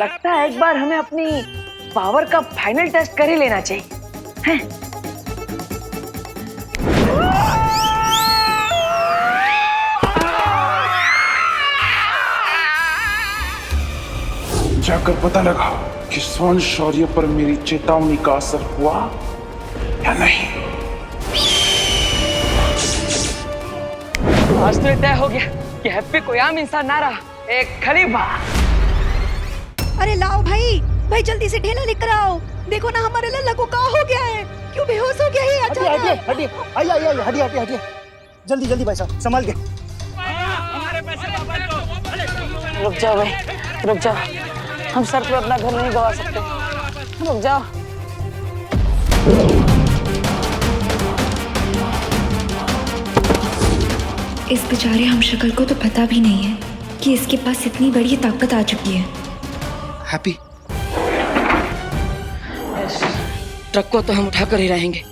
लगता है एक बार हमें अपनी पावर का फाइनल टेस्ट कर ही लेना चाहिए, हैं? जाकर पता लगा कि स्वर्ण शौर्य पर मेरी चेतावनी का असर हुआ या नहीं। आज तो तय हो गया कि हैप्पी कोई आम इंसान ना रहा, एक खलीफा। अरे लाओ भाई, भाई जल्दी से ढेला लेकर आओ। देखो ना हमारे लल्ला को क्या हो गया है, क्यों बेहोश हो गया है अचानक। हटिए जल्दी जल्दी भाई साहब संभाल के। रुक जाओ भाई, रुक जाओ, हम सर पे अपना घर नहीं गवा सकते, रुक जाओ। इस बेचारे हमशक्ल को तो पता भी नहीं है कि इसके पास इतनी बड़ी ताकत आ चुकी है। हैप्पी, ट्रक को तो हम उठाकर ही रहेंगे।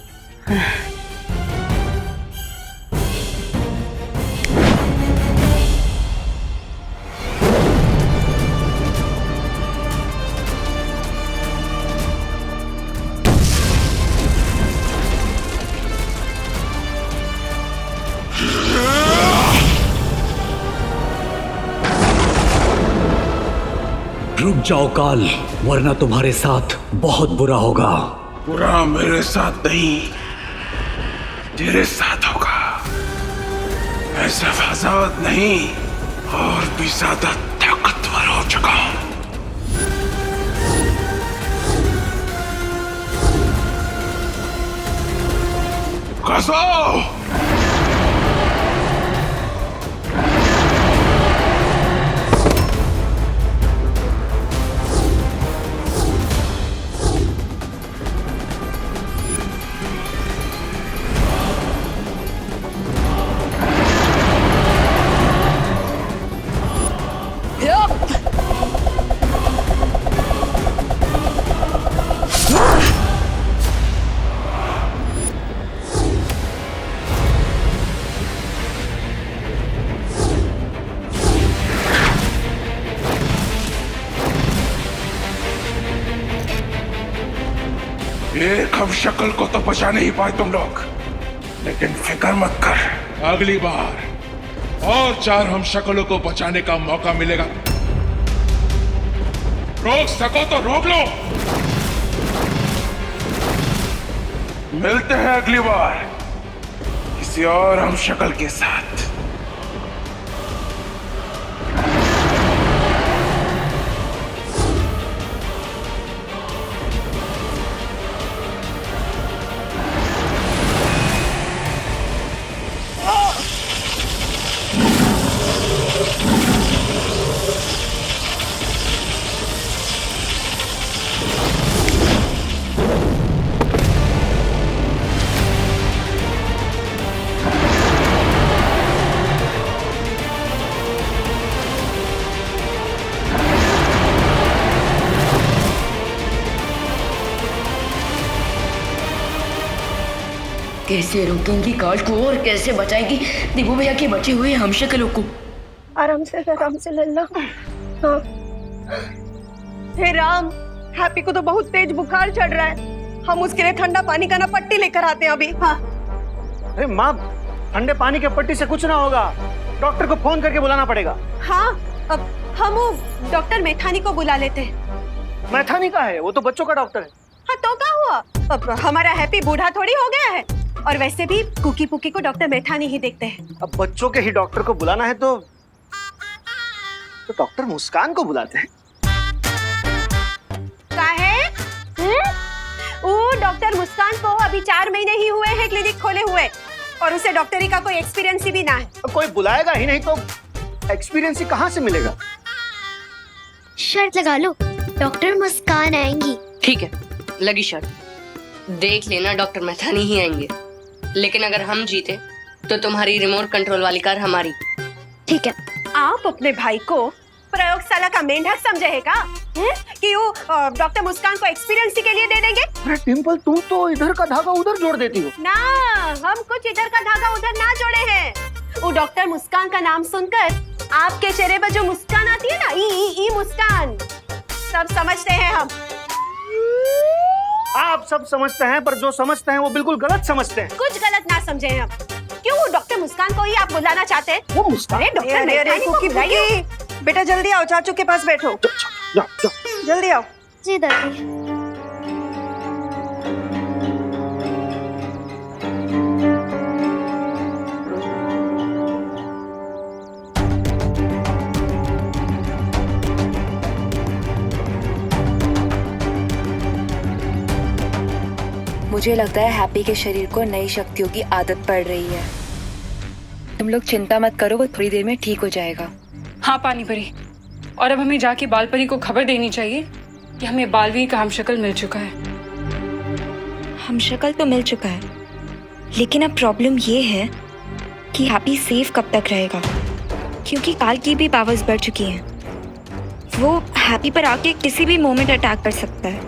रुक जाओ काल, वरना तुम्हारे साथ बहुत बुरा होगा। बुरा मेरे साथ नहीं, तेरे साथ होगा। मैं सिर्फ आजाद नहीं, और भी ज्यादा ताकतवर हो चुका हूं। कसो! एक हम शक्ल को तो बचा नहीं पाए तुम लोग, लेकिन फिक्र मत कर, अगली बार और 4 हम शक्लों को बचाने का मौका मिलेगा। रोक सको तो रोक लो। मिलते हैं अगली बार किसी और हम शक्ल के साथ। कैसे रोकेंगी काल को और कैसे बचाएगी दिबू भैया के बचे हुए हमशक्लों को? आराम से लल्ला। हाँ। हे राम, हैप्पी को तो बहुत तेज बुखार चढ़ रहा है, हम उसके लिए ठंडा पानी का ना पट्टी लेकर आते हैं अभी। हाँ। अरे माँ, ठंडे पानी के पट्टी से कुछ ना होगा, डॉक्टर को फोन करके बुलाना पड़ेगा। हाँ, अब हम वो डॉक्टर मैथानी को बुला लेते हैं। मैथानी का है, वो तो बच्चों का डॉक्टर है। हाँ तो क्या हुआ, अब हमारा हैप्पी बूढ़ा थोड़ी हो गया है, और वैसे भी कुकी पुकी को डॉक्टर मैथानी ही देखते हैं। अब बच्चों के ही डॉक्टर को बुलाना है तो डॉक्टर मुस्कान को बुलाते हैं। वो डॉक्टर मुस्कान को अभी 4 महीने ही हुए हैं क्लिनिक खोले हुए, और उसे डॉक्टरी का कोई एक्सपीरियंस भी ना है। कोई बुलाएगा ही नहीं तो एक्सपीरियंस ही कहाँ से मिलेगा? शर्त लगा लो, डॉक्टर मुस्कान आएंगी। ठीक है, लगी शर्त। देख लेना, डॉक्टर मैथानी ही आएंगे, लेकिन अगर हम जीते तो तुम्हारी रिमोट कंट्रोल वाली कार हमारी। ठीक है। आप अपने भाई को प्रयोगशाला का मेंढक समझे है का? कि वो डॉक्टर मुस्कान को एक्सपीरियंस के लिए दे देंगे? अरे टिम्पल, तुम तो इधर का धागा उधर जोड़ देती हो ना। हम कुछ इधर का धागा उधर ना जोड़े हैं। वो डॉक्टर मुस्कान का नाम सुनकर आपके चेहरे पर जो मुस्कान आती है ना, ई मुस्कान, सब समझते हैं हम। आप सब समझते हैं, पर जो समझते हैं वो बिल्कुल गलत समझते हैं। कुछ गलत ना समझे हम। क्यों वो डॉक्टर मुस्कान को ही आप बुलाना चाहते हैं? वो मुस्कान? अरे डॉक्टर मेहतानी को बुलाइए। बेटा जल्दी आओ, चाचू के पास बैठो। जाओ। जल्दी आओ। जी दादी। मुझे लगता है हैप्पी के शरीर को नई शक्तियों की आदत पड़ रही है। तुम लोग चिंता मत करो, वो थोड़ी देर में ठीक हो जाएगा। हाँ पानी परी, और अब हमें जाके बाल परी को खबर देनी चाहिए कि हमें बालवीर का हमशक्ल मिल चुका है। हमशक्ल तो मिल चुका है, लेकिन अब प्रॉब्लम ये है कि हैप्पी सेफ कब तक रहेगा, क्योंकि काल की भी पावर्स बढ़ चुकी हैं। वो हैप्पी पर आके किसी भी मोमेंट अटैक कर सकता है।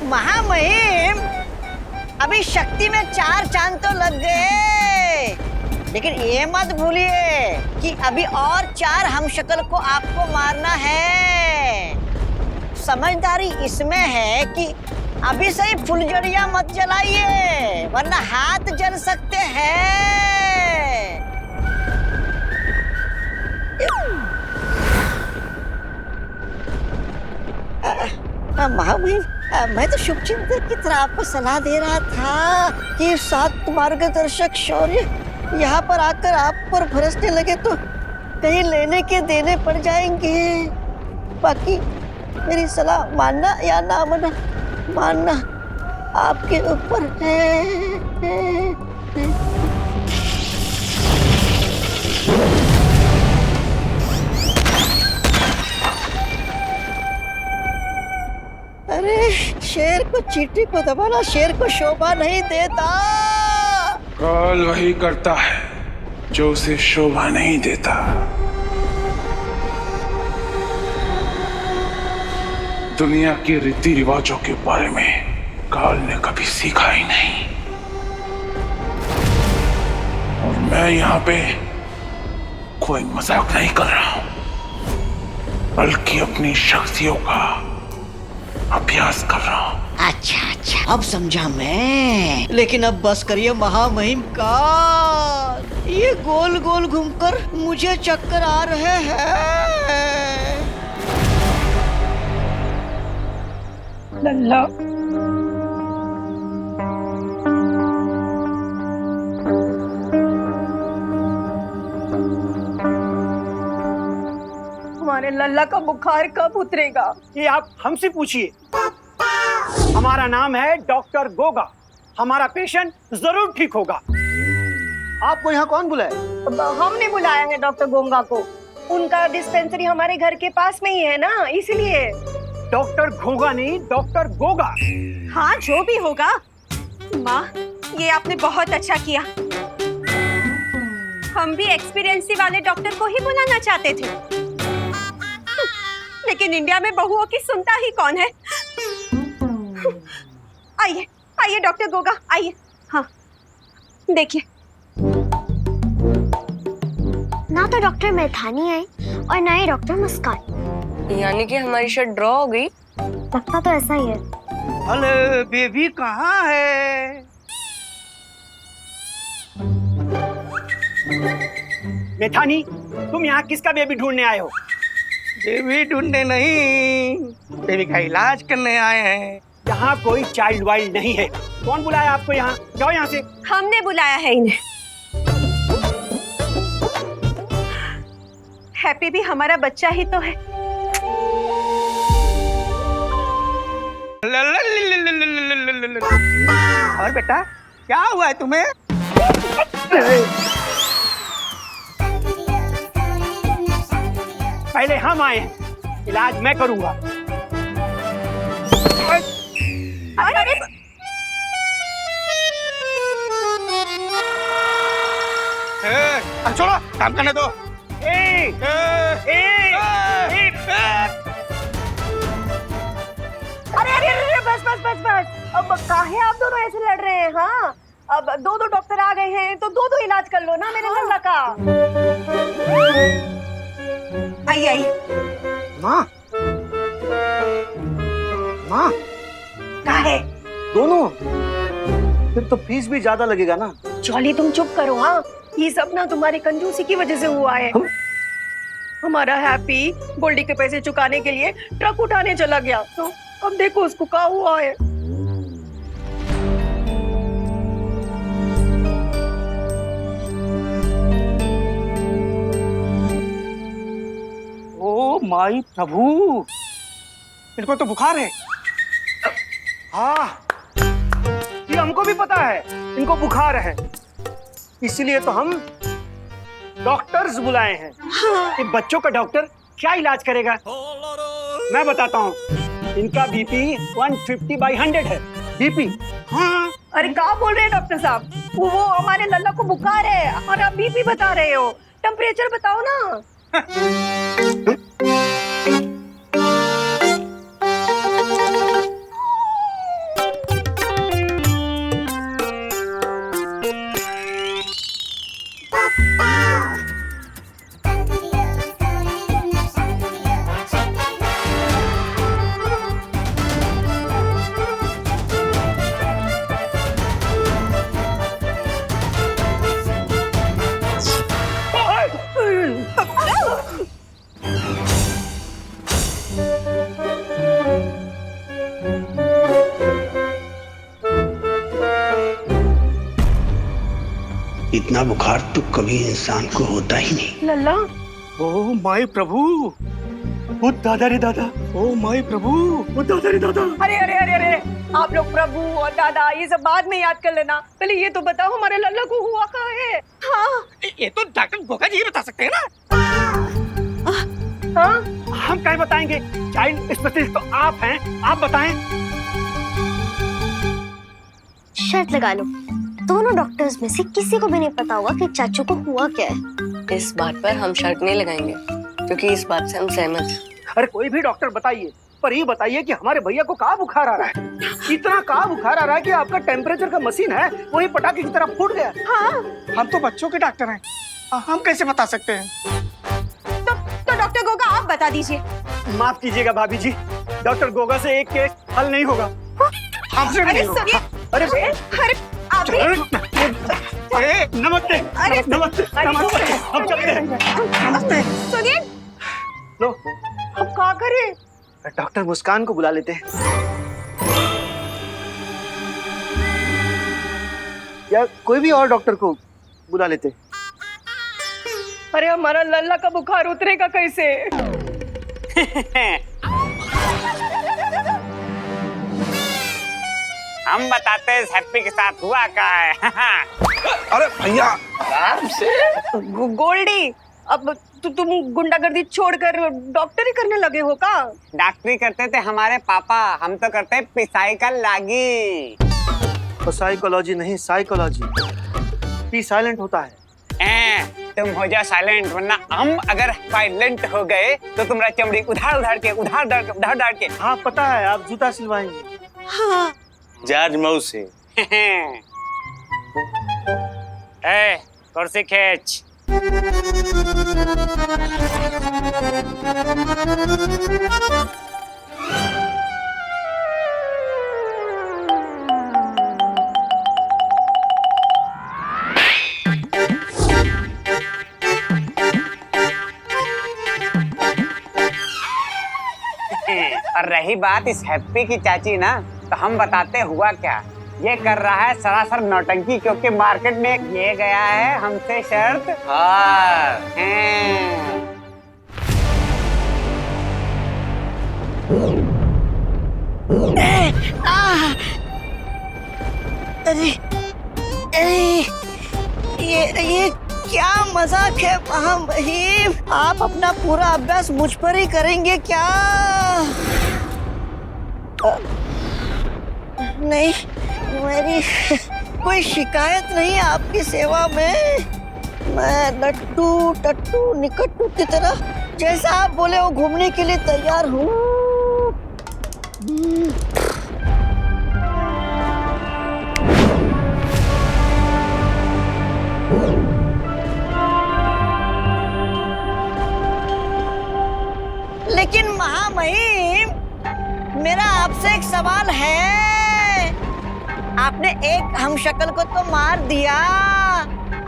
महामहिम, अभी शक्ति में 4 चांद तो लग गए, लेकिन ये मत भूलिए कि अभी और 4 हमशक्ल को आपको मारना है। समझदारी इसमें है कि अभी से ही फुलझड़ियां मत जलाइए, वरना हाथ जल सकते हैं। महामहिम, मैं तो शुभचिंतक की तरह आपको सलाह दे रहा था कि 7 मार्गदर्शक शौर्य यहाँ पर आकर आप पर बरसने लगे तो कहीं लेने के देने पड़ जाएंगे। बाकी मेरी सलाह मानना या ना मानना आपके ऊपर है। अरे शेर को चींटी को दबाना शेर को शोभा नहीं देता। काल वही करता है जो उसे शोभा नहीं देता। दुनिया के रीति रिवाजों के बारे में काल ने कभी सीखा ही नहीं, और मैं यहाँ पे कोई मजाक नहीं कर रहा हूं, बल्कि अपनी शक्तियों का अभ्यास कर रहा हूं। अच्छा, अब समझा मैं। लेकिन अब बस करिए महामहिम का, ये गोल गोल घूमकर मुझे चक्कर आ रहे हैं। लल्ला, हमारे लल्ला का बुखार कब उतरेगा? ये आप हमसे पूछिए। हमारा नाम है डॉक्टर गोगा, हमारा पेशेंट जरूर ठीक होगा। आपको यहाँ कौन बुलाए? हमने बुलाया है डॉक्टर गोंगा को। उनका डिस्पेंसरी हमारे घर के पास में ही है ना, इसलिए। डॉक्टर घोगा नहीं, डॉक्टर गोगा। हाँ, जो भी होगा। माँ, ये आपने बहुत अच्छा किया। हम भी एक्सपीरियंसी वाले डॉक्टर को ही बुलाना चाहते थे, लेकिन इंडिया में बहुओं की सुनता ही कौन है। आइए आइए डॉक्टर गोगा, आइए। हाँ, देखिए। ना तो डॉक्टर मैथानी आई और ना ही डॉक्टर मुस्कान। यानी कि हमारी शर्ट ड्रॉ हो गई। लगता तो ऐसा ही है। अरे बेबी कहाँ है? मेथानी, तुम यहाँ किसका बेबी ढूंढने आए हो? बेबी ढूंढने नहीं, बेबी का इलाज करने आए हैं। यहाँ कोई चाइल्ड वाइल्ड नहीं है। कौन बुलाया आपको यहाँ? जाओ यहाँ से। हमने बुलाया है इन्हें। हैप्पी भी हमारा बच्चा ही तो है। और बेटा क्या हुआ है तुम्हें? पहले हम आए हैं, इलाज मैं करूंगा। अरे छोड़ो, काम करने दो। अरे अरे अरे बस बस बस बस। अब काहे आप दोनों ऐसे लड़ रहे हैं? हाँ, अब दो दो डॉक्टर आ गए हैं तो दो दो इलाज कर लो ना मेरे लल्ला का। आई आई माँ, माँ काहे? दोनों? फिर तो फीस भी ज्यादा लगेगा ना। जॉली तुम चुप करो। हाँ, ये सब ना तुम्हारी कंजूसी की वजह से हुआ है। हमारा हैप्पी गोल्डी के पैसे चुकाने के लिए ट्रक उठाने चला गया, तो अब देखो उसको क्या हुआ है। ओ माई प्रभु, इनको तो बुखार है। हाँ, ये हमको भी पता है इनको बुखार है, इसलिए तो हम डॉक्टर्स बुलाए हैं। हाँ। एक बच्चों का डॉक्टर क्या इलाज करेगा? मैं बताता हूँ, इनका बीपी 150/100 है। बीपी? हाँ। अरे क्या बोल रहे हैं डॉक्टर साहब? वो हमारे लल्ला को बुखार है और आप बीपी बता रहे हो। टेम्परेचर बताओ ना। इतना बुखार तो कभी इंसान को होता ही नहीं। लल्ला, ओ माई प्रभु, ओ दादा रे दादा, ओ माई प्रभु, ओ दादा रे दादा। अरे अरे अरे अरे, आप लोग प्रभु और दादा ये सब बाद में याद कर लेना। पहले ये तो बताओ हमारे लल्ला को हुआ क्या है? हाँ, ये तो डॉक्टर गोगा जी बता सकते हैं ना। हाँ, हम क्या बताएंगे? चाइल्ड स्पेशलिस्ट तो आप हैं, आप बताएं। शर्त लगा लो, दोनों डॉक्टर्स में से किसी को भी नहीं पता होगा कि चाचू को हुआ क्या है। इस बात पर हम शर्त नहीं लगाएंगे, क्योंकि इस बात से हम सहमत हैं। अरे कोई भी डॉक्टर बताइए, पर ये बताइए कि हमारे भैया को कहाँ बुखार आ रहा है? इतना कहाँ बुखार आ रहा है कि आपका टेम्परेचर का मशीन है वही पटाखे की तरह फूट गया। हाँ, हम तो बच्चों के डॉक्टर हैं, हम कैसे बता सकते हैं? तो डॉक्टर गोगा आप बता दीजिए। माफ कीजिएगा भाभी जी, डॉक्टर गोगा से एक केस हल नहीं होगा। हमसे भी अरे नहीं होगा। सुनिए, अरे आप भी नमस्ते। अरे नमस्ते नमस्ते, हम चलते हैं। नमस्ते। सुनिए, लो, अब क्या करें? डॉक्टर मुस्कान को बुला लेते हैं, या कोई भी और डॉक्टर को बुला लेते हैं। अरे हमारा लल्ला का बुखार उतरेगा कैसे? हम बताते हैं हैप्पी के साथ हुआ क्या है। अरे भैया आराम से। गोल्डी, अब तुम गुंडागर्दी छोड़कर डॉक्टरी करने लगे हो का? डॉक्टरी करते थे हमारे पापा, हम तो करते पिसाई का लागी। तो साइकोलॉजी नहीं, साइकोलॉजी। पी साइलेंट होता है। तुम हो जाओ साइलेंट, वरना हम अगर साइलेंट हो गए तो तुम्हारा चमड़ी उधार उधार के। हाँ पता है, आप जूता सिलवाएंगे। हाँ, जॉर्ज मौसी। कुर्सी खींच। और रही बात इस हैप्पी की चाची ना, तो हम बताते हुआ क्या, ये कर रहा है सरासर नौटंकी, क्योंकि मार्केट में ये गया है हमसे शर्त हार। अरे अरे ये क्या मजाक है महामहिम? आप अपना पूरा अभ्यास मुझ पर ही करेंगे क्या? नहीं, मेरी कोई शिकायत नहीं आपकी सेवा में। मैं लट्टू टट्टू निकट्टू की तरह जैसा आप बोले वो घूमने के लिए तैयार हूँ। लेकिन महामहिम, मेरा आपसे एक सवाल है। आपने एक हमशक्ल को तो मार दिया,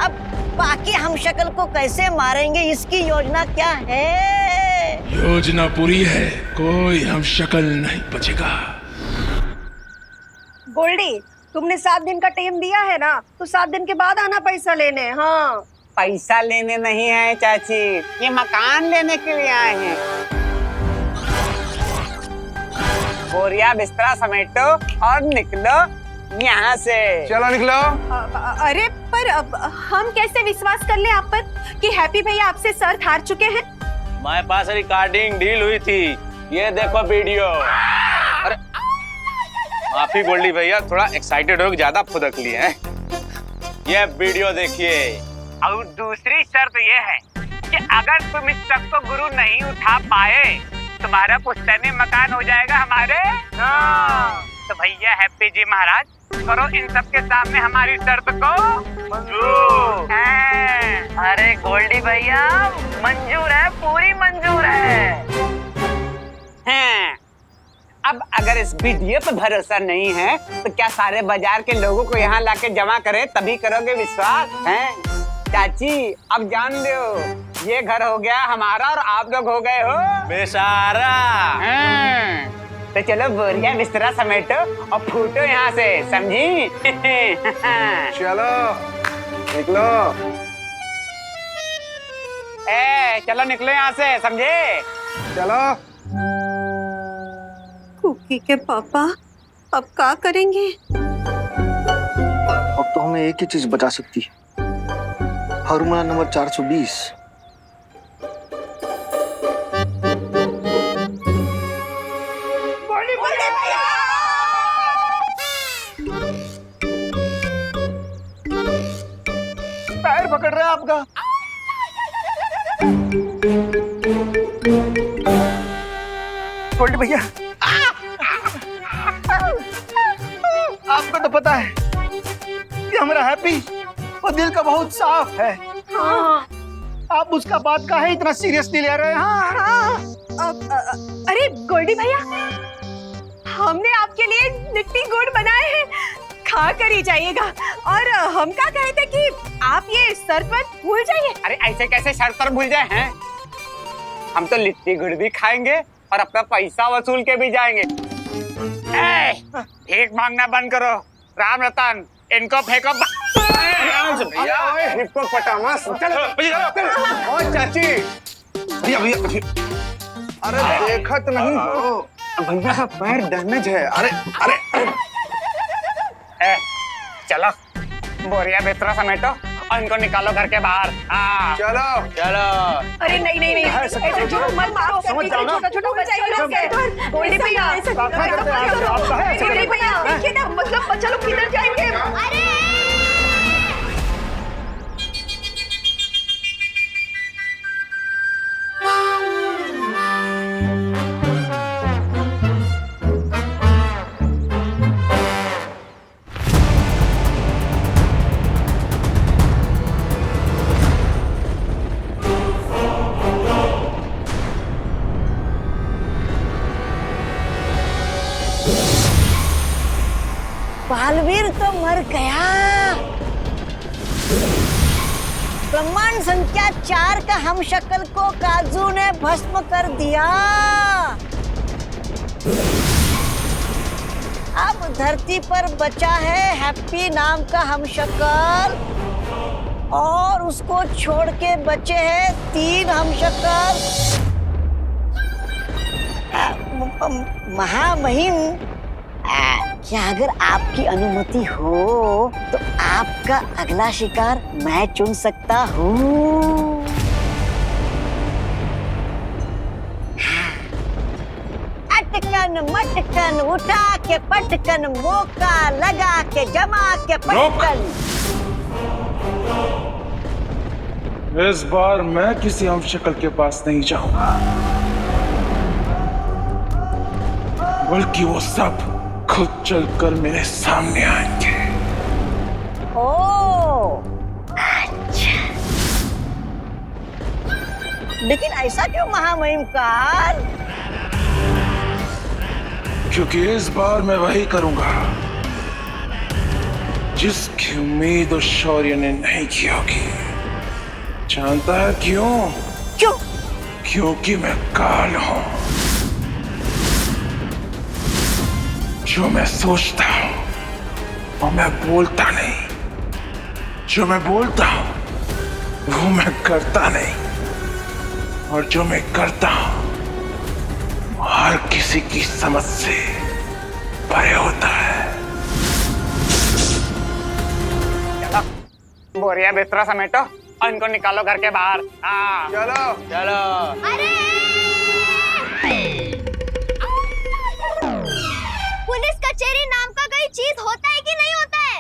अब बाकी हमशक्ल को कैसे मारेंगे, इसकी योजना क्या है? योजना पूरी है, कोई हम शक्ल नहीं बचेगा। गोल्डी, तुमने 7 दिन का टाइम दिया है ना, तो 7 दिन के बाद आना पैसा लेने। हाँ, पैसा लेने नहीं है चाची, ये मकान लेने के लिए आए हैं। बोरिया बिस्तरा समेटो और निकलो यहाँ से। चलो निकलो। अरे पर अब हम कैसे विश्वास कर ले आप पर कि हैप्पी भैया आपसे शर्त हार चुके हैं? हमारे पास रिकॉर्डिंग डील हुई थी, ये देखो वीडियो। अरे माफी गोल्डी भैया, थोड़ा एक्साइटेड हो, ज्यादा फुदक लिए हैं। ये वीडियो देखिए। और दूसरी शर्त ये है कि अगर तुम इस शर्त को गुरु नहीं उठा पाए, तुम्हारा पुश्तैनी मकान हो जाएगा हमारे। तो भैया हैप्पी जी महाराज, करो इन सब के सामने हमारी शर्त को मंजूर। अरे गोल्डी भैया, मंजूर है, पूरी मंजूर है। अब अगर इस वीडियो पे भरोसा नहीं है तो क्या सारे बाजार के लोगों को यहाँ लाके जमा करें, तभी करोगे विश्वास? हैं चाची, अब जान लो, ये घर हो गया हमारा और आप लोग हो गए हो बेसारा। तो चलो बोरिया बिस्तरा समेटो और फूटो यहाँ से, समझी? चलो निकलो। चलो निकलो यहाँ से, समझे? चलो। कुकी के पापा अब क्या करेंगे? अब तो हमें एक ही चीज बचा सकती है, फार्मूला नंबर 420। पैर पकड़ रहा है आपका। गोल्डी भैया, आपको तो पता है कि हमारा हैप्पी वो दिल का बहुत साफ है। हाँ। आप उसका बात का है इतना सीरियसली ले रहे हैं? हाँ। अरे गोल्डी भैया, हमने आपके लिए लिट्टी गुड़ बनाए हैं, खा कर ही जाइएगा। और हम क्या कहे थे कि आप ये शरबत भूल जाइए। अरे ऐसे कैसे शर्त पर भूल जाए हैं? हम तो लिट्टी गुड़ भी खाएंगे और अपना पैसा वसूल के भी जाएंगे। भीख मांगना बंद करो, राम रतन, इनको फेंको। हिप्पोपोटामस। ओ चाची, भैया भैया, अरे देखा तो नहीं हो, भैया का पैर डैमेज है। अरे अरे चलो बोरिया बिस्तरा समेटो और इनको निकालो घर के बाहर। चलो चलो। अरे नहीं नहीं नहीं, ऐसे जो मत मारो, समझ जाओ ना। छोटा बच्चा लोग हैं। गोल्डी भैया, गोल्डी भैया, देखिए ना, मतलब बच्चा लोग किधर जाएंगे? अरे बालवीर तो मर गया। ब्रह्मांड संख्या 4 का हमशक्ल को काजू ने भस्म कर दिया। अब धरती पर बचा है हैप्पी नाम का हमशक्ल, और उसको छोड़ के बचे हैं 3 हमशक्ल। महामहिम, क्या अगर आपकी अनुमति हो तो आपका अगला शिकार मैं चुन सकता हूँ? अटकन मटकन उठा के पटकन, मौका लगा के जमा के पटकन। इस बार मैं किसी हमशक्ल के पास नहीं जाऊंगा, बल्कि वो सब खुद चलकर मेरे सामने आएंगे। ओह, अच्छा। लेकिन ऐसा क्यों महामहिम काल? क्योंकि इस बार मैं वही करूंगा जिसकी उम्मीद उस शौर्य ने नहीं की होगी। जानता है क्यों? क्यों? क्योंकि मैं काल हूं। जो मैं सोचता हूं वो मैं बोलता नहीं, जो मैं बोलता हूं वो मैं करता नहीं, और जो मैं करता हूं वो हर किसी की समझ से परे होता है। चलो बोरिया बिस्तरा समेटो और इनको निकालो घर के बाहर। हाँ चलो चलो। पुलिस कचहरी नाम का कोई चीज होता है कि नहीं होता है?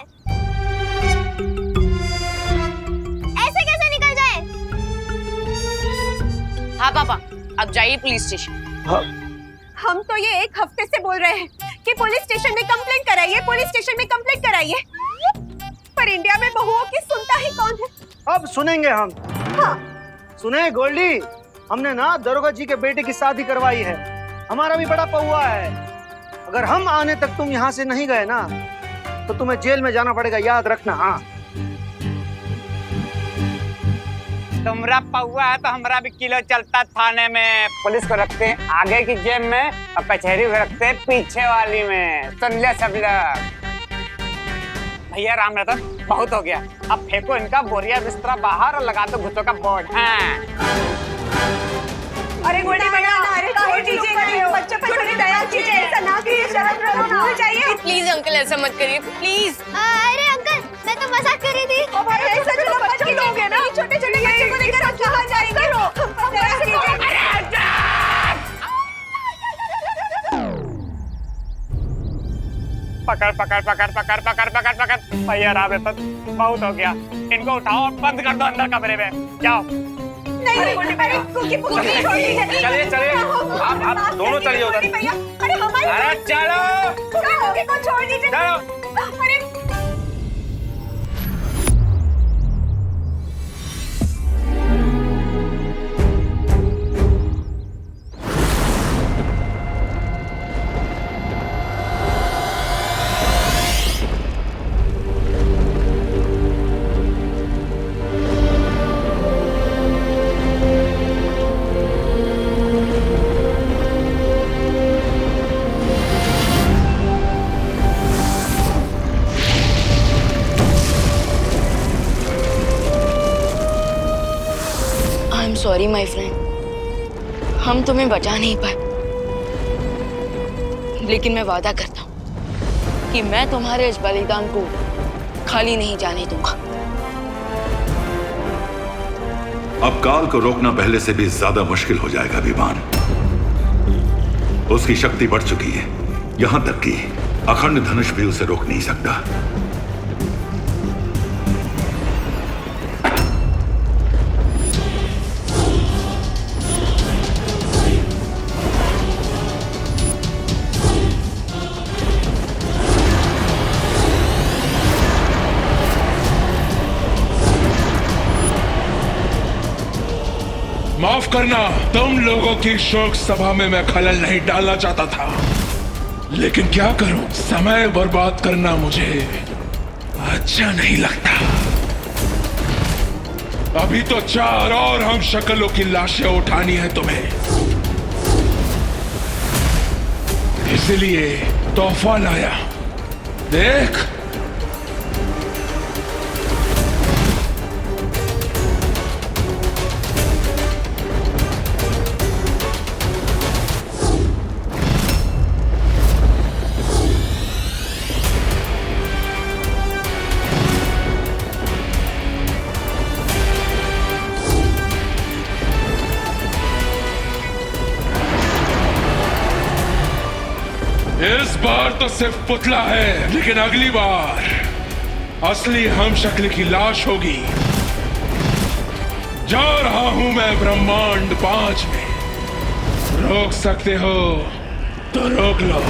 ऐसे कैसे निकल जाए? हाँ पापा, अब जाइए पुलिस स्टेशन। हाँ। हम तो ये 1 हफ्ते से बोल रहे हैं कि पुलिस स्टेशन में कंप्लेंट कराइए, पुलिस स्टेशन में कंप्लेंट कराइए, पर इंडिया में बहुओं की सुनता ही कौन है? अब सुनेंगे हम। हाँ। सुने गोल्डी, हमने ना दरोगा जी के बेटे की शादी करवाई है। हमारा भी बड़ा पौआ है। अगर हम आने तक तुम यहाँ से नहीं गए ना तो तुम्हें जेल में जाना पड़ेगा, याद रखना। हाँ, तुमरा पौआ है तो हमारा भी किलो चलता थाने में। पुलिस को रखते हैं आगे की जेब में और कचहरी को रखते हैं पीछे वाली में। सुन ले सब लोग। भैया राम रतन, बहुत हो गया, अब फेंको इनका बोरिया बिस्तरा बाहर और लगा दो घुसों का बोर्ड। हाँ। अरे गोल्डी बेटा, अरे छोड़ दीजिए, बच्चे पर थोड़ी दया कीजिए, ऐसा ना कीजिए, शर्म रखना चाहिए। प्लीज अंकल ऐसा मत करिए प्लीज। अरे अंकल, मैं तो मजाक कर रही थी। अब ऐसा चलो बच्चे लोग हैं ना, छोटे-छोटे बच्चों को लेकर आप कहाँ जाएंगे? पकड़ पकड़ पकड़ पकड़ पकड़ पकड़ पकड़। भैया राम रतन, बहुत हो गया, इनको उठाओ और बंद कर दो अंदर कमरे में। जाओ। नहीं, अरे कुकी छोड़ दीजिए। चलिए चलिए, आप दोनों चलिए उधर। अरे हमारी, अरे चलो कुकी को छोड़ दीजिए। चलो। अरे सॉरी माय फ्रेंड, हम तुम्हें बचा नहीं पाए, लेकिन मैं वादा करता हूँ कि मैं तुम्हारे इस बलिदान को खाली नहीं जाने दूंगा। अब काल को रोकना पहले से भी ज्यादा मुश्किल हो जाएगा विमान। उसकी शक्ति बढ़ चुकी है, यहां तक कि अखंड धनुष भी उसे रोक नहीं सकता। माफ करना, तुम लोगों की शोक सभा में मैं खलल नहीं डालना चाहता था, लेकिन क्या करूं, समय बर्बाद करना मुझे अच्छा नहीं लगता। अभी तो 4 और हम शक्लों की लाशें उठानी है तुम्हें। इसलिए तोहफा लाया। देख, इस बार तो सिर्फ पुतला है, लेकिन अगली बार असली हम शक्ल की लाश होगी। जा रहा हूं मैं ब्रह्मांड 5 में। रोक सकते हो तो रोक लो।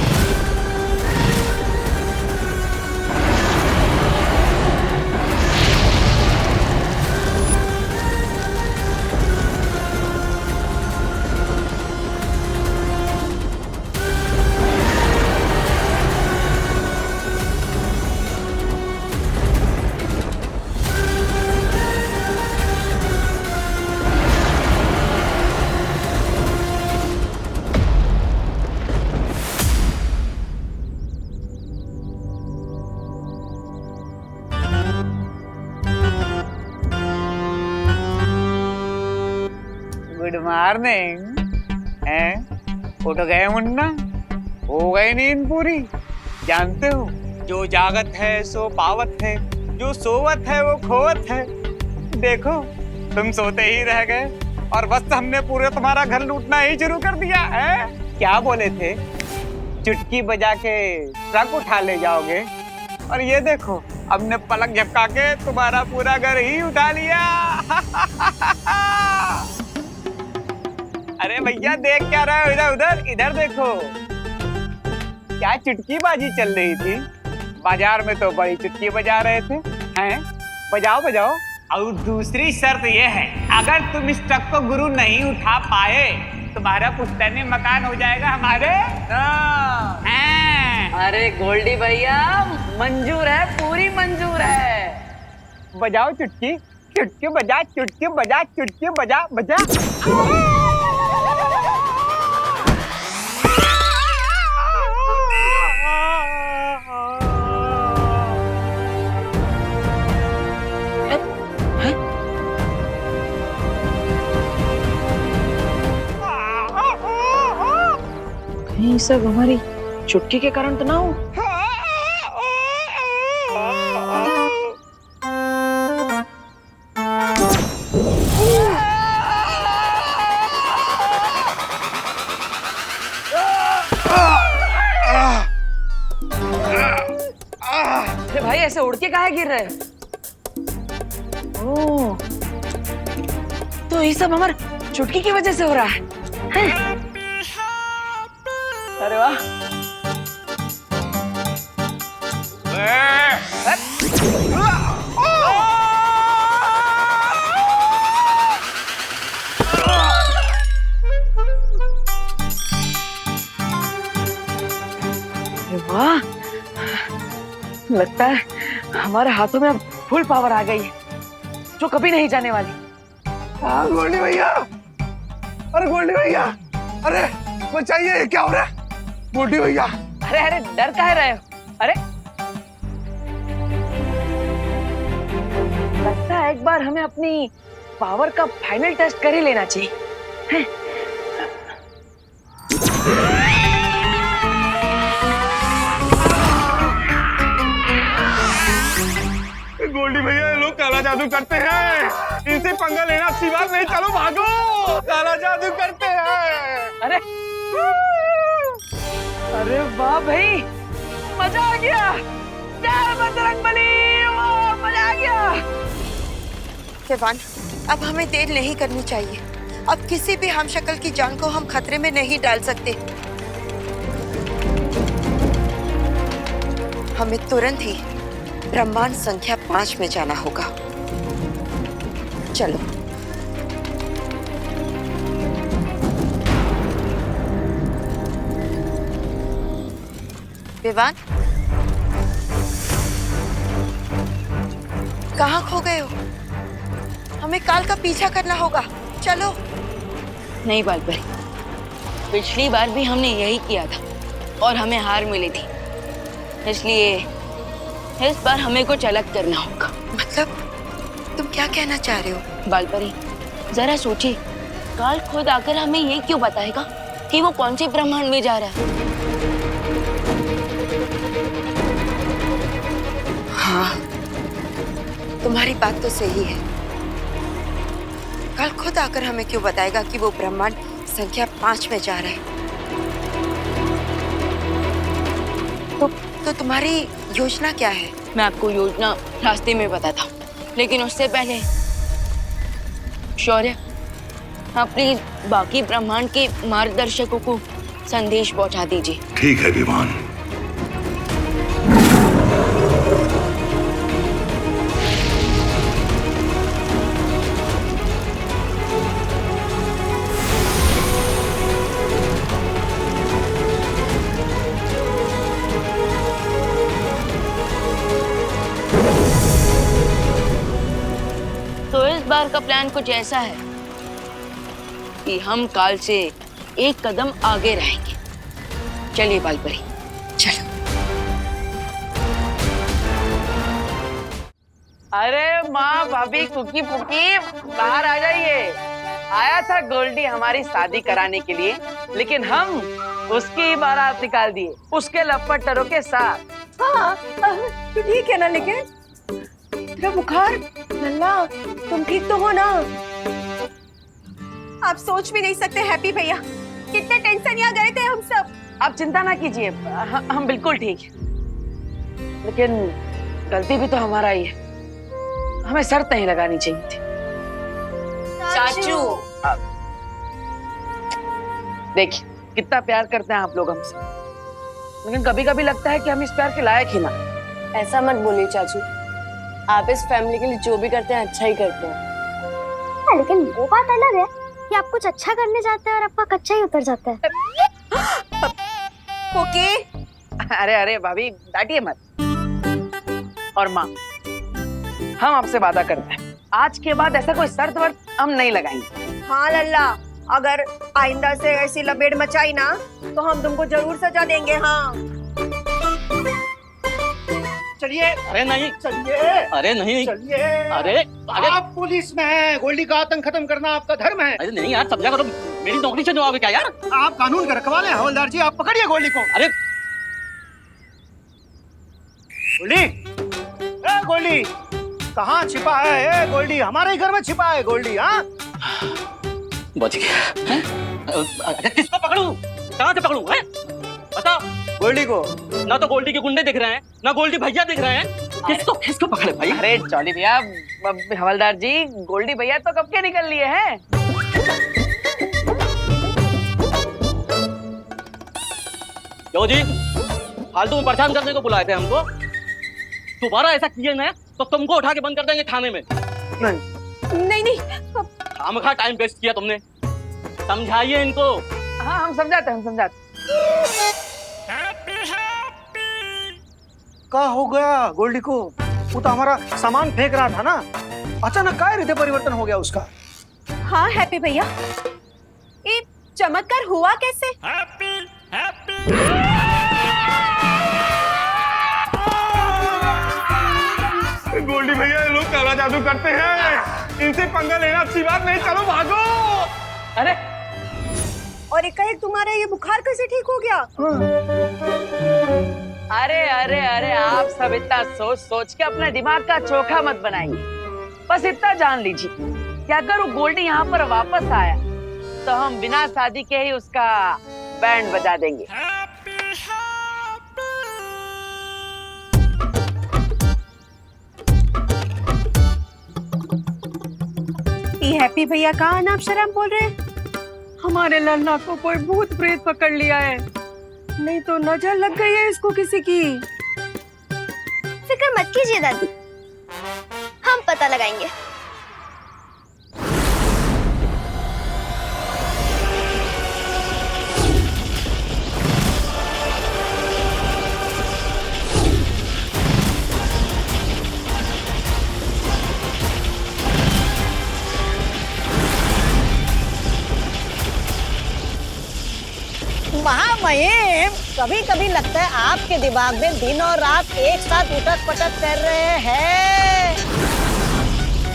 Good morning. उठ गए मुन्ना? हो गई नींद पूरी? जानते हो, जो जागत है सो पावत है, जो सोवत है वो खोवत है। देखो, तुम सोते ही रह गए और बस हमने पूरे तुम्हारा घर लूटना ही शुरू कर दिया है। क्या बोले थे? चुटकी बजा के ट्रक उठा ले जाओगे, और ये देखो, हमने पलक झपका के तुम्हारा पूरा घर ही उठा लिया। अरे भैया, देख क्या रहे हो? इधर उधर इधर देखो। क्या चुटकीबाजी चल रही थी? बाजार में तो बड़ी चुटकी बजा रहे थे। हैं? बजाओ बजाओ। और दूसरी शर्त ये है, अगर तुम इस ट्रक को गुरु नहीं उठा पाए, तुम्हारा पुश्तैनी मकान हो जाएगा हमारे। अरे गोल्डी भैया, मंजूर है, पूरी मंजूर है। बजाओ चुटकी, चुटकी बजा, चुटकी बजा, चुटकी बजा, बजा। कहीं सब हमारी चुटकी के कारण तो ना हो? अरे भाई, ऐसे उड़ के काहे गिर रहे? ओह, तो ये सब हमारे चुटकी की वजह से हो रहा है। अरे वाह। वाह, लगता है हमारे हाथों में अब फुल पावर आ गई है, जो कभी नहीं जाने वाली। गोल्डी भैया, अरे गोल्डी भैया, अरे बचाइए, ये क्या हो रहा है? गोल्डी भैया, अरे अरे, डर काहे रहे हो? अरे, लगता है एक बार हमें अपनी पावर का फाइनल टेस्ट कर ही लेना चाहिए। हैं? गोल्डी भैया, ये लोग काला जादू करते हैं, इनसे पंगा लेना अच्छी बात नहीं। चलो भागो, काला जादू करते हैं। अरे अरे वाह भाई, मजा आ गया। जय बजरंगबली, वाह मजा आ गया। विवान, अब हमें देर नहीं करनी चाहिए। अब किसी भी हमशक्ल की जान को हम खतरे में नहीं डाल सकते। हमें तुरंत ही ब्रह्मांड संख्या 5 में जाना होगा। चलो। विवान, कहाँ खो गए हो? हमें काल का पीछा करना होगा। चलो। नहीं बालपरी, पिछली बार भी हमने यही किया था, और हमें हार मिली थी, इसलिए इस बार हमें कुछ अलग करना होगा। मतलब तुम क्या कहना चाह रहे हो? बालपरी, जरा सोचिए, काल खुद आकर हमें ये क्यों बताएगा कि वो कौन से ब्रह्मांड में जा रहा है? हाँ, तुम्हारी बात तो सही है। कल खुद आकर हमें क्यों बताएगा कि वो ब्रह्मांड संख्या 5 में जा रहा है? तो तुम्हारी योजना क्या है? मैं आपको योजना रास्ते में बताता हूँ, लेकिन उससे पहले शौर्य, आप प्लीज बाकी ब्रह्मांड के मार्गदर्शकों को संदेश पहुंचा दीजिए। ठीक है विमान। तो इस बार का प्लान कुछ ऐसा है कि हम काल से एक कदम आगे रहेंगे। चलिए बालपरी, चलो। अरे माँ, भाभी, कुकी पुकी, बाहर आ जाइए। आया था गोल्डी हमारी शादी कराने के लिए, लेकिन हम उसकी ही बारात निकाल दिए, उसके लपटरों के साथ। हाँ, ठीक है ना, लेकिन तेरा बुखार, लल्ला, तुम ठीक तो हो ना? आप सोच भी नहीं सकते हैप्पी भैया, कितने टेंशन यहाँ गए थे हम सब। आप चिंता ना कीजिए, हम बिल्कुल ठीक हैं। लेकिन गलती भी तो हमारा ही है, हमें शर्त नहीं लगानी चाहिए थी। चाचू, देखिए कितना प्यार करते हैं आप लोग हमसे, लेकिन कभी कभी लगता है कि हम इस प्यार के लायक ही ना। ऐसा मत बोलिए चाचू, आप इस फैमिली के लिए जो भी करते हैं अच्छा ही करते हैं। लेकिन वो बात अलग है कि आप कुछ अच्छा करने जाते हैं और आपका कच्चा ही उतर जाता है। ओके, अरे अरे भाभी, डांटिए मत। और माँ, हम आपसे वादा करते हैं, आज के बाद ऐसा कोई शर्त वर्त हम नहीं लगाएंगे। हाँ लल्ला, अगर आइंदा से ऐसी लपेट मचाई ना तो हम तुमको जरूर सजा देंगे। हाँ चलिए। अरे नहीं, चलिए। अरे नहीं, चलिए। अरे आप पुलिस में हैं, गोल्डी का आतंक खत्म करना आपका धर्म है। अरे नहीं यार, समझा करो, मेरी नौकरी से जवाब है क्या यार? आप कानून के रखवाले हैं हवलदार जी, आप पकड़िए गोल्डी को। अरे गोल्डी, ए गोल्डी, कहाँ छिपा है? ए गोल्डी, हमारे ही घर में छिपा है गोल्डी। हाँ, बच गया। अरे किसको पकड़ूं? कहाँ से पकड़ूं? हैं? बता। गोल्डी को। ना तो गोल्डी के गुंडे दिख रहे हैं, ना गोल्डी भैया दिख रहे हैं। किसको किसको पकड़े भाई? अरे जॉली भैया, हवलदार जी, गोल्डी भैया तो कब के निकल लिए हैं। क्यों जी, फालतू में परेशान करने को बुलाए थे हमको? दोबारा ऐसा किए ना तो तुमको उठा के बंद कर देंगे थाने में। नहीं, खामखा टाइम वेस्ट किया तुमने, समझाइए इनको। हाँ, हम समझाते हैं। क्या हो गया गोल्डी को? वो तो हमारा सामान फेंक रहा था ना, अचानक क्या हृदय परिवर्तन हो गया उसका? हाँ हैप्पी भैया, ये चमत्कार हुआ कैसे? गोल्डी भैया, ये लोग काला जादू करते हैं, इनसे पंगा लेना अच्छी बात नहीं। चलो भागो। अरे और एकाएक तुम्हारा ये बुखार कैसे ठीक हो गया? अरे अरे अरे, आप सब इतना सोच सोच के अपने दिमाग का चोखा मत बनाइए। बस इतना जान लीजिए कि अगर वो गोल्डी यहाँ पर वापस आया तो हम बिना शादी के ही उसका बैंड बजा देंगे। ये हैप्पी भैया कहाँ अनाप शराब बोल रहे हैं? हमारे लल्ला को कोई भूत प्रेत पकड़ लिया है, नहीं तो नजर लग गई है इसको किसी की। फिक्र मत कीजिए दादी, हम पता लगाएंगे। महामहिम, कभी कभी लगता है आपके दिमाग में दिन और रात एक साथ उठक पटक कर रहे हैं,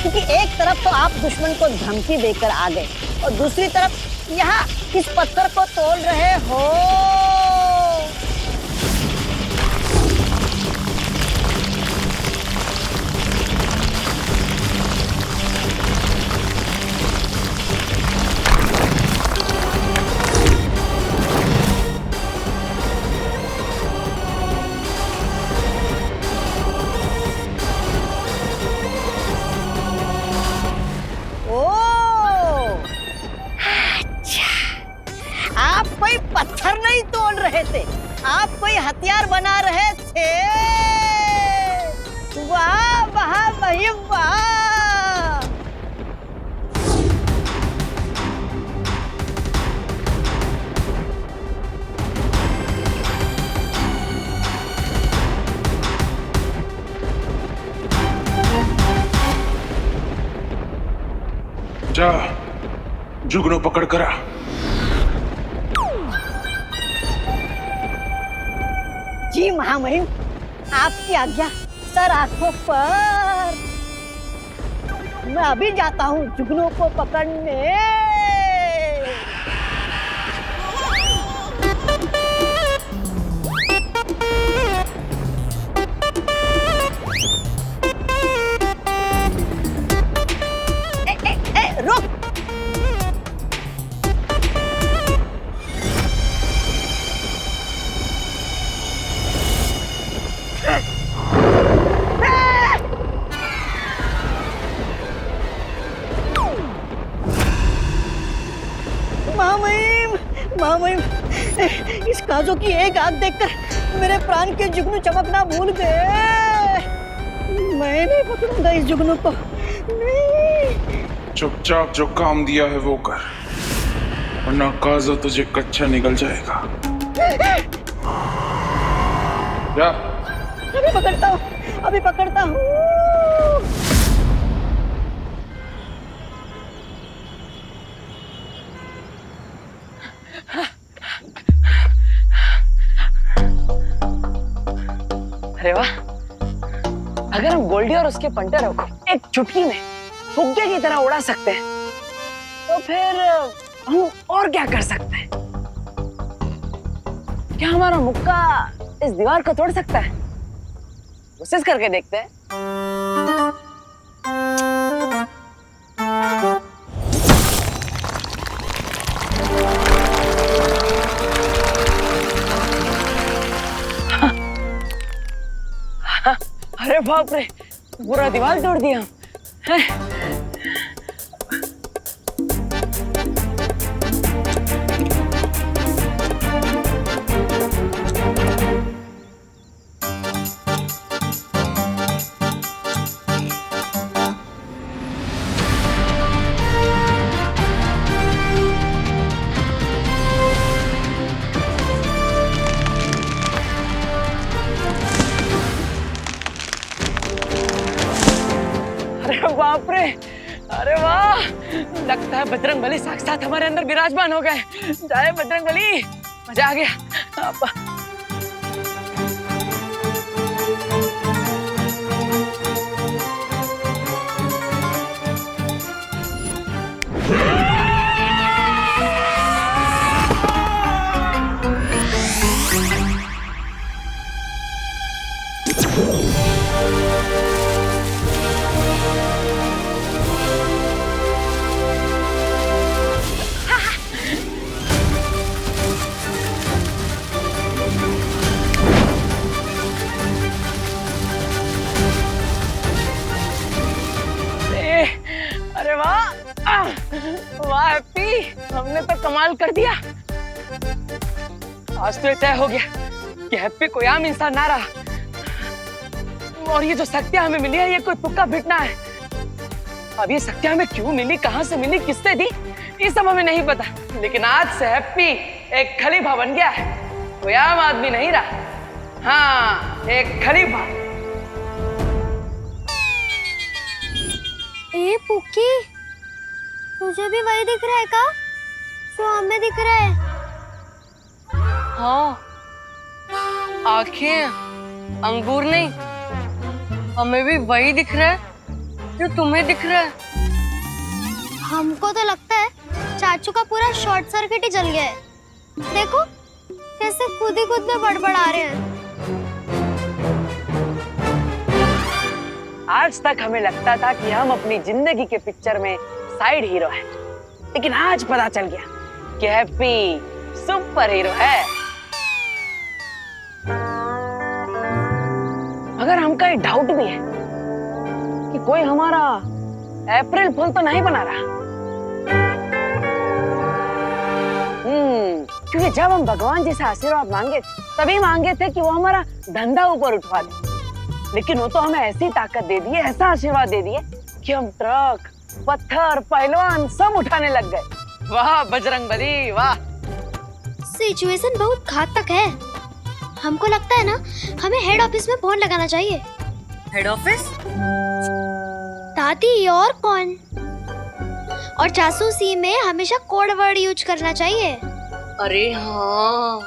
क्योंकि एक तरफ तो आप दुश्मन को धमकी देकर आ गए और दूसरी तरफ यहाँ इस पत्थर को तोड़ रहे हो। आप कोई पत्थर नहीं तोड़ रहे थे, आप कोई हथियार बना रहे थे। वाह वाह भाई वाह। जा जुगनू पकड़ करा। जी महामहिम, आपकी आज्ञा सर आंखों पर। मैं अभी जाता हूँ जुगनू को पकड़ने। रुक। महामहिम, इस काजों की एक आग देखकर मेरे प्राण के जुगनू चमकना भूल गए। मैं नहीं पकड़ूंगा इस जुगनू को, नहीं। चुपचाप जो काम दिया है वो कर, वरना काजो तुझे कच्चा निकल जाएगा। जा। अभी पकड़ता हूँ। अरे वाह, अगर हम गोल्डी और उसके पंटरों को एक चुटकी में फुग्गे की तरह उड़ा सकते हैं, तो फिर हम और क्या कर सकते हैं? क्या हमारा मुक्का इस दीवार को तोड़ सकता है? कोशिश करके देखते हैं। अरे बाप रे, पूरा दीवार तोड़ दिया। बाप रे, अरे वाह, लगता है बजरंगबली साक्षात हमारे अंदर विराजमान हो गए। जय बजरंगबली, मजा आ गया। अरे वाह, वाह हैप्पी, हमने तो कमाल कर दिया। आज तो ये तय हो गया कि हैप्पी कोई आम इंसान ना रहा, और ये जो शक्तियां हमें मिली है ये कोई तुक्का बिटना है। अब ये शक्तियां हमें क्यों मिली, कहां से मिली, किससे दी, ये सब हमें नहीं पता, लेकिन आज से हैप्पी एक खलीफा बन गया है, कोई आम आदमी नहीं रहा। हाँ, एक खलीफा। ए पुक्की, तुझे भी वही दिख रहा है का जो हमें दिख रहा है? हाँ, आंखें अंगूर नहीं, हमें भी वही दिख रहा है जो तुम्हें दिख रहा है। हमको तो लगता है चाचू का पूरा शॉर्ट सर्किट ही जल गया है। देखो कैसे खुद ही खुद में बड़बड़ा रहे हैं। आज तक हमें लगता था कि हम अपनी जिंदगी के पिक्चर में साइड हीरो हैं, लेकिन आज पता चल गया कि हैप्पी सुपर हीरो है। मगर हमका एक डाउट भी है कि कोई हमारा अप्रैल फूल तो नहीं बना रहा। क्योंकि जब हम भगवान जैसा आशीर्वाद मांगे तभी मांगे थे कि वो हमारा धंधा ऊपर उठवा दे, लेकिन वो तो हमें ऐसी ताकत दे दिए, ऐसा आशीर्वाद दे दिए कि हम ट्रक, पत्थर, पहलवान सब उठाने लग गए। वाह बजरंगबली वाह। सिचुएशन बहुत घातक है। हमको लगता है ना हमें हेड ऑफिस में फोन लगाना चाहिए। Head office? दादी और कौन? और जासूसी में हमेशा कोड वर्ड यूज करना चाहिए। अरे हाँ।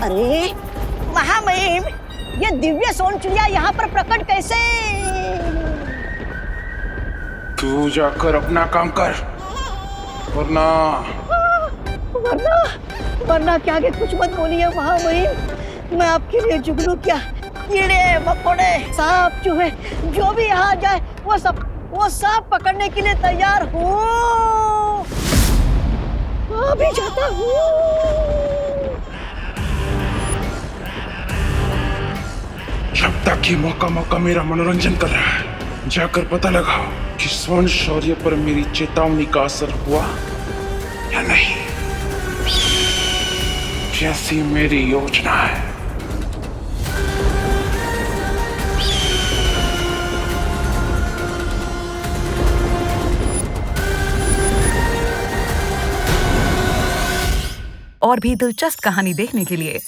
अरे महामहिम, ये दिव्य सोन चिड़िया यहाँ पर प्रकट कैसे? तू जाकर अपना काम कर, वरना वरना क्या के कुछ मत बोलिए महामहिम। मैं आपके लिए जुगनू क्या, कीड़े मकोड़े सांप चूहे जो भी यहाँ जाए वो सब पकड़ने के लिए तैयार हूँ। अभी जाता हूँ। जब तक ये मौका मेरा मनोरंजन कर रहा है, जाकर पता लगाओ कि स्वर्ण शौर्य पर मेरी चेतावनी का असर हुआ या नहीं। जैसी मेरी योजना है। और भी दिलचस्प कहानी देखने के लिए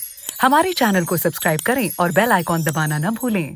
हमारे चैनल को सब्सक्राइब करें और बेल आइकॉन दबाना न भूलें।